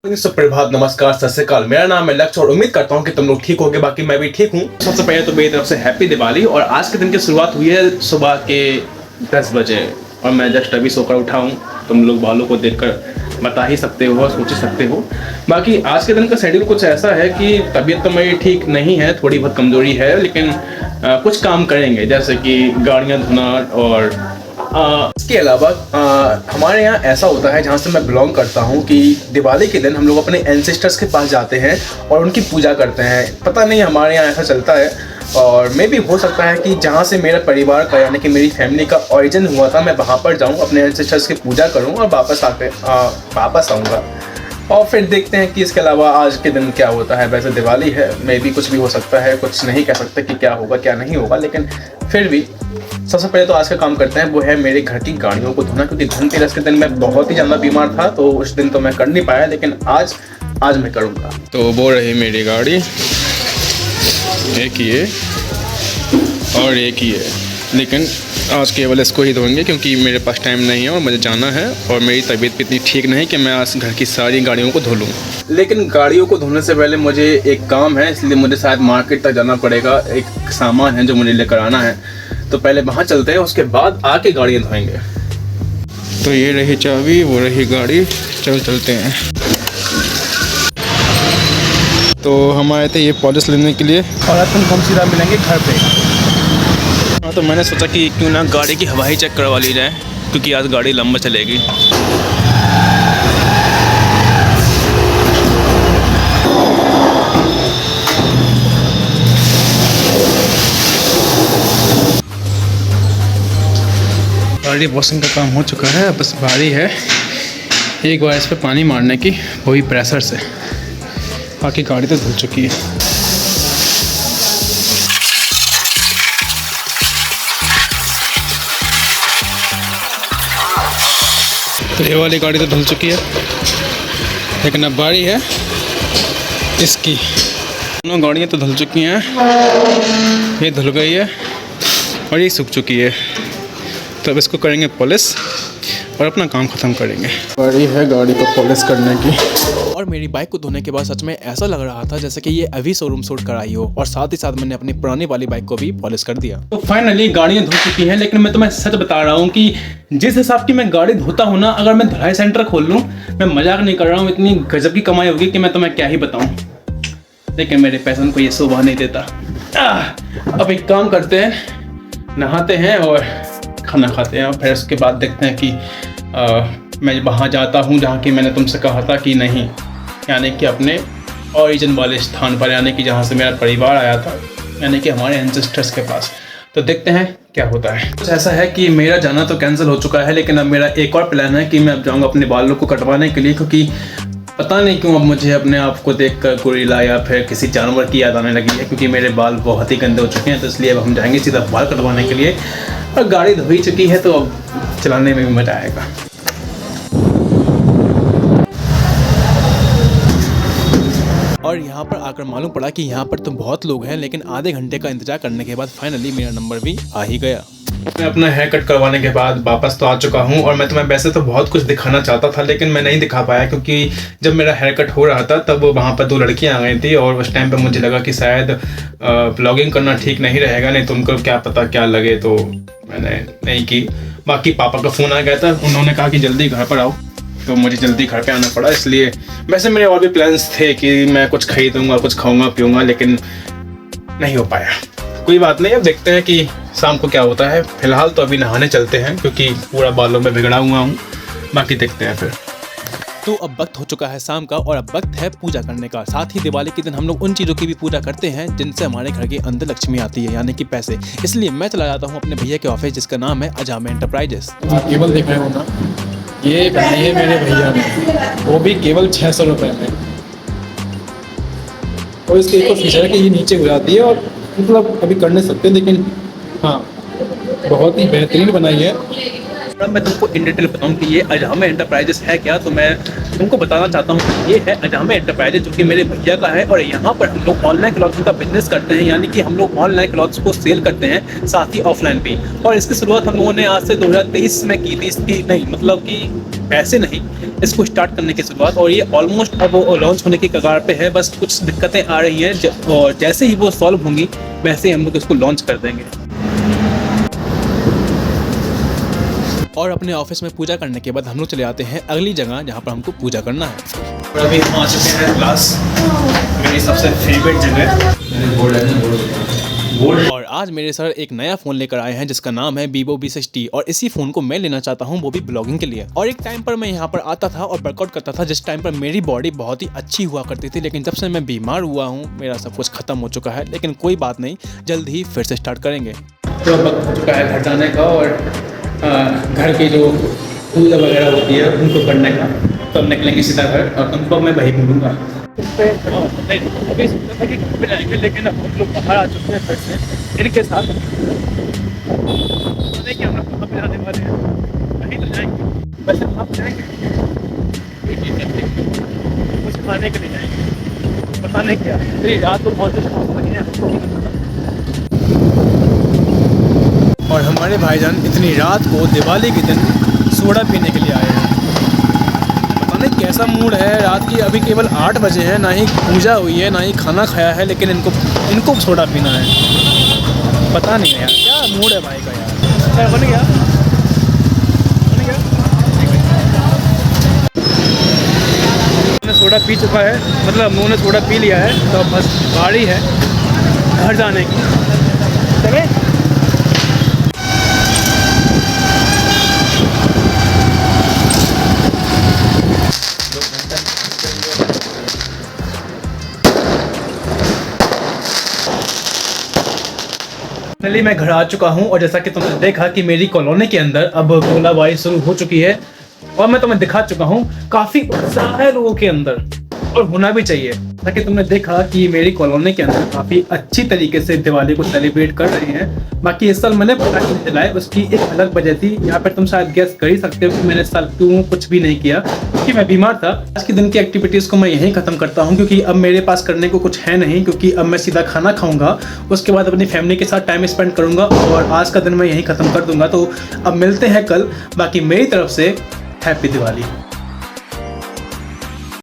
सुप्रभात, नमस्कार, सत श्री अकाल। मेरा नाम है लक्ष्य और उम्मीद करता हूँ कि तुम लोग ठीक होगे। बाकी मैं भी ठीक हूँ। सबसे पहले तो मेरी तरफ से हैप्पी दिवाली। और आज के दिन की शुरुआत हुई है सुबह के 10 बजे और मैं जस्ट अभी सोकर उठा हूँ। तुम लोग बालों को देखकर बता ही सकते हो और सोच ही सकते हो। बाकी आज के दिन का शेड्यूल कुछ ऐसा है कि तबीयत तो मेरी ठीक नहीं है, थोड़ी बहुत कमजोरी है, लेकिन कुछ काम करेंगे जैसे कि गाड़ियाँ धोना। और इसके अलावा हमारे यहाँ ऐसा होता है, जहाँ से मैं बिलोंग करता हूँ, कि दिवाली के दिन हम लोग अपने एंसेस्टर्स के पास जाते हैं और उनकी पूजा करते हैं। पता नहीं हमारे यहाँ ऐसा चलता है, और मे भी हो सकता है कि जहाँ से मेरा परिवार का यानी कि मेरी फैमिली का ओरिजिन हुआ था, मैं वहाँ पर जाऊँ, अपने एंसेस्टर्स की पूजा करूँ और वापस आऊँगा। और फिर देखते हैं कि इसके अलावा आज के दिन क्या होता है। वैसे दिवाली है, मे भी कुछ भी हो सकता है, कुछ नहीं कह सकते कि क्या होगा क्या नहीं होगा, लेकिन फिर भी सबसे पहले तो आज का काम करते हैं, वो है मेरे घर की गाड़ियों को धोना। क्योंकि धनतेरस के दिन मैं बहुत ही ज़्यादा बीमार था, तो उस दिन तो मैं कर नहीं पाया, लेकिन आज मैं करूँगा। तो वो रही मेरी गाड़ी, एक ये और एक ये, लेकिन आज केवल इसको ही धोएंगे क्योंकि मेरे पास टाइम नहीं है और मुझे जाना है और मेरी तबीयत भी इतनी ठीक नहीं कि मैं आज घर की सारी गाड़ियों को धो लूँ। लेकिन गाड़ियों को धोने से पहले मुझे एक काम है, इसलिए मुझे शायद मार्केट तक जाना पड़ेगा। एक सामान है जो मुझे लेकर आना है, तो पहले वहाँ चलते हैं, उसके बाद आके गाड़ियाँ धोएंगे। तो ये रही चाबी, वो रही गाड़ी, चलते हैं। तो हम आए थे ये पॉलिश लेने के लिए और अब हम सीधा मिलेंगे घर पे। हाँ, तो मैंने सोचा कि क्यों ना गाड़ी की हवा ही चेक करवा ली जाए, क्योंकि आज गाड़ी लंबा चलेगी। गाड़ी वॉशिंग का काम हो चुका है, बस बारी है एक बार इस पर पानी मारने की, वही प्रेशर से। बाकी गाड़ी तो धुल चुकी है। तो ये वाली गाड़ी तो धुल चुकी है, लेकिन अब बारी है इसकी। दोनों गाड़ियाँ तो धुल चुकी हैं, ये धुल गई है और ये सूख चुकी है। तो अब इसको करेंगे पॉलिश और अपना काम ख़त्म करेंगे। बारी है गाड़ी को पॉलिश करने की। और मेरी बाइक को धोने के बाद सच में ऐसा लग रहा था जैसे कि ये अभी शोरूम शूट कराई हो, और साथ ही साथ मैंने अपनी पुरानी वाली बाइक को भी पॉलिश कर दिया। तो फाइनली गाड़ियाँ धो चुकी हैं, लेकिन मैं तुम्हें सच बता रहा हूँ कि जिस हिसाब की मैं गाड़ी धोता हूँ ना, अगर मैं धुलाई सेंटर खोल लूँ, मैं मजाक नहीं कर रहा हूँ, इतनी गजब की कमाई होगी कि मैं तुम्हें क्या ही बताऊँ। लेकिन मेरे पैसन को ये शोभा नहीं देता। अब एक काम करते हैं, नहाते हैं और खाना खाते हैं, और फिर उसके बाद देखते हैं कि मैं वहाँ जाता हूँ जहाँ की मैंने तुमसे कहा था कि नहीं, यानी कि अपने ओरिजिन वाले स्थान पर, यानी कि जहाँ से मेरा परिवार आया था, यानी कि हमारे एंसेस्टर्स के पास। तो देखते हैं क्या होता है। कुछ ऐसा है कि मेरा जाना तो कैंसिल हो चुका है, लेकिन अब मेरा एक और प्लान है कि मैं अब जाऊँगा अपने बालों को कटवाने के लिए, क्योंकि पता नहीं क्यों अब मुझे अपने आप को देखकर गोरिल्ला या फिर किसी जानवर की याद आने लगी है, क्योंकि मेरे बाल बहुत ही गंदे हो चुके हैं। तो इसलिए अब हम जाएंगे सीधा बाल कटवाने के लिए, और गाड़ी धो ही चुकी है तो अब चलाने में भी मजा आएगा। और यहाँ पर आकर मालूम पड़ा कि यहाँ पर तो बहुत लोग हैं, लेकिन आधे घंटे का इंतजार करने के बाद फाइनली मेरा नंबर भी आ ही गया। मैं अपना हेयर कट करवाने के बाद वापस तो आ चुका हूँ, और मैं तुम्हें वैसे तो बहुत कुछ दिखाना चाहता था, लेकिन मैं नहीं दिखा पाया, क्योंकि जब मेरा हेयर कट हो रहा था तब वहाँ पर 2 लड़कियाँ आ गई थी, और उस टाइम पे मुझे लगा कि शायद ब्लॉगिंग करना ठीक नहीं रहेगा, नहीं तो उनको क्या पता क्या लगे, तो मैंने नहीं की। बाकी पापा का फ़ोन आ गया था, उन्होंने कहा कि जल्दी घर पर आओ, तो मुझे जल्दी घर पे आना पड़ा। इसलिए वैसे मेरे और भी प्लान्स थे कि मैं कुछ खरीदूँगा, कुछ खाऊँगा पीऊँगा, लेकिन नहीं हो पाया। कोई बात नहीं, अब देखते हैं कि शाम को क्या होता है। फिलहाल तो अभी नहाने चलते हैं, क्योंकि पूरा बालों में बिगड़ा हुआ हूँ। बाकी देखते हैं फिर। तो अब वक्त हो चुका है शाम का, और अब वक्त है पूजा करने का। साथ ही दिवाली के दिन हम लोग उन चीज़ों की भी पूजा करते हैं जिनसे हमारे घर के अंदर लक्ष्मी आती है, यानी कि पैसे। इसलिए मैं चला जाता हूँ अपने भैया के ऑफिस, जिसका नाम है अजामे एंटरप्राइजेस। केबल देख रहे हो ना, ये बनाई है मेरे भैया ने, वो भी केवल 600 रुपये में। और इसके एक और फीचर है कि ये नीचे हो जाती है, और मतलब अभी कर नहीं सकते, लेकिन हाँ बहुत ही बेहतरीन बनाई है। अब मैं तुमको इन डिटेल बताऊं कि ये अजामे एंटरप्राइजेस है क्या, तो मैं तुमको बताना चाहता हूँ कि ये है अजामे एंटरप्राइजेस, जो कि मेरे भैया का है। और यहाँ पर हम लोग ऑनलाइन क्लॉथिंग का बिजनेस करते हैं, यानी कि हम लोग ऑनलाइन क्लॉथ्स को सेल करते हैं, साथ ही ऑफलाइन भी। और इसकी शुरुआत हम लोगों ने आज से 2023 में की थी। इसकी नहीं मतलब कि पैसे नहीं, इसको स्टार्ट करने की शुरुआत, और ये ऑलमोस्ट अब लॉन्च होने की कगार पे है। बस कुछ दिक्कतें आ रही हैं और जैसे ही वो सॉल्व होंगी वैसे ही हम लोग इसको लॉन्च कर देंगे। और अपने ऑफिस में पूजा करने के बाद हम लोग चले आते हैं अगली जगह जहाँ पर हमको पूजा करना है। और अभी हम आ चुके हैं क्लास, मेरी सबसे फेवरेट जगह। और आज मेरे सर एक नया फ़ोन लेकर आए हैं जिसका नाम है Vivo V60, और इसी फ़ोन को मैं लेना चाहता हूँ, वो भी ब्लॉगिंग के लिए। और एक टाइम पर मैं यहाँ पर आता था और वर्कआउट करता था, जिस टाइम पर मेरी बॉडी बहुत ही अच्छी हुआ करती थी। लेकिन जब से मैं बीमार हुआ हूँ मेरा सब कुछ ख़त्म हो चुका है, लेकिन कोई बात नहीं, जल्द ही फिर से स्टार्ट करेंगे। तो वक्त हो चुका है घर जाने का और घर की जो पूजा वगैरह होती है उनको करने का। तो हम निकलेंगे सीधा घर और तुमको मैं वही मिलूँगा। अभी सोचा था कि घर पे जाएंगे, लेकिन अब हम लोग बाहर आ चुके हैं फिर से इनके साथ। पता कि हम लोग कहाँ पे जाने वाले हैं, कहीं तो जाएंगे। वैसे कहाँ पे जाएंगे, कुछ खाने के लिए जाएंगे, पता नहीं क्या। फिर रात को बहुत लगी है। और हमारे भाईजान इतनी रात को दिवाली के दिन सोडा पीने के लिए आए हैं। पता नहीं कैसा मूड है रात की। अभी केवल 8 बजे हैं, ना ही पूजा हुई है ना ही खाना खाया है, लेकिन इनको सोडा पीना है। पता नहीं है यार क्या मूड है भाई का यार। क्या बन गया, बन गया। सोडा पी चुका है, मतलब हम लोगों ने सोडा पी लिया है, तो अब बस गाड़ी है घर जाने की। चले फाइनली मैं घर आ चुका हूँ। और जैसा कि तुमने देखा कि मेरी कॉलोनी के अंदर अब गोलाबारी शुरू हो चुकी है, और मैं तुम्हें दिखा चुका हूँ काफी उत्साह है लोगों के अंदर, और होना भी चाहिए। जैसा कि तुमने देखा कि मेरी कॉलोनी के अंदर काफी अच्छी तरीके से दिवाली को सेलिब्रेट कर रहे हैं। बाकी इस साल मैंने पटाखे नहीं जलाए, उसकी एक अलग वजह थी। यहाँ पर तुम शायद गेस कर ही सकते हो कि मैंने इस साल क्यों कुछ भी नहीं किया, क्योंकि मैं बीमार था। आज के दिन की एक्टिविटीज को मैं यहीं खत्म करता हूँ, क्योंकि अब मेरे पास करने को कुछ है नहीं, क्योंकि अब मैं सीधा खाना खाऊंगा, उसके बाद अपनी फैमिली के साथ टाइम स्पेंड करूंगा, और आज का दिन मैं यहीं खत्म कर दूंगा। तो अब मिलते हैं कल। बाकी मेरी तरफ से हैप्पी दिवाली।